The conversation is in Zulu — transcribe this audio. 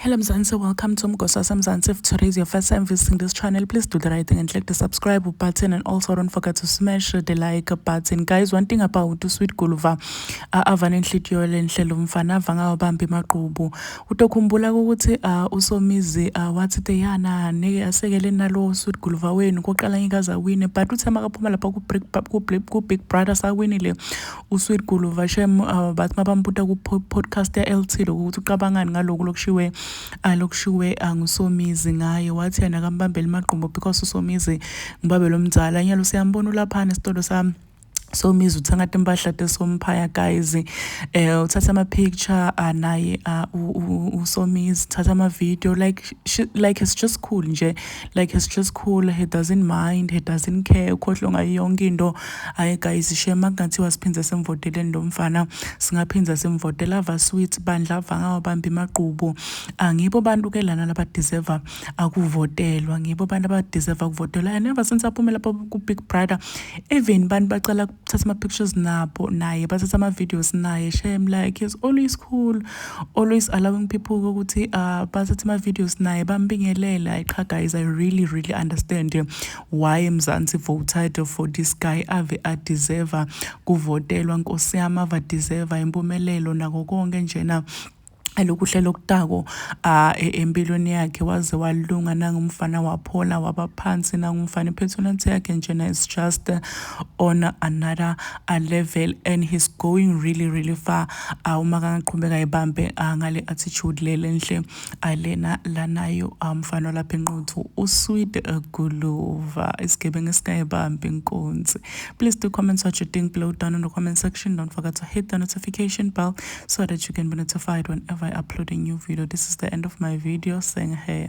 Hello Mzansi, welcome to Mgosasa Mzansi. If today is your first time visiting this channel, please do the right thing and click the subscribe button, and also don't forget to smash the like button. Guys, one thing about Sweet Guluva, avane inhlitiyo lenhlelo umfana avanga wabamba imaqhubu. Utokhumbula ukuthi uSomizi wathi teyana neke asekele nalo Sweet Guluva wenu koqala ngikaza wine, but uthe makaphuma lapha ku Big Brother sawinile uSweet Guluva shem bathi mabambuta ku podcast ya LT lokuthi uqabangani ngaloko lokushiwe nguSomizi ngaye, wathi yena akambambela imaqhubu because uSomizi ngibabelo mdzala nyalo siyambona lapha nesitolo sami Somizi uthenga impahla tesomphaya guys, uthatha ama picture naye uSomizi uthatha ama video like it's just cool nje, like it's just cool. He doesn't mind, he doesn't care ukhohlwa ngayo yonke into. Hayi guys, shema kungathiwa siphinze semvoteleni lo mfana, singaphinza semvotela ava sweet bandla avanga wabamba imaqhubu. Ngibo bantu ke lana laba deserve akuvotelwa, ngibo bantu aba deserve ukuvotelwa. And ever since aphumela lapha ku Big Brother, even bantu bacala bathatha ama pictures nabo naye, bathatha ama videos naye. Shame, like he's always cool, always allowing people ukuthi bathatha ama videos naye bambingelela. Cha guys, I really understand why Mzansi voted for this guy. Ave deserve kuvotelwa, nkosi yami, ava deserve impumelelo nako konke njena alokuhle lokutako empilweni yakhe, waze walunga nangumfana waphola wabaphansi nangumfana personality yakhe njena is just on another level, and he's going really far. Uma kangaqhubeka ibambe ngale attitude lele enhle alena lanayo mfana lapha enquthu uSweet Guluva isigebengu esikayibambe inkonzi. Please do comment what you think below down in the comment section. Don't forget to hit the notification bell so that you can be notified whenever I upload a new video. This is the end of my video. Saying hey.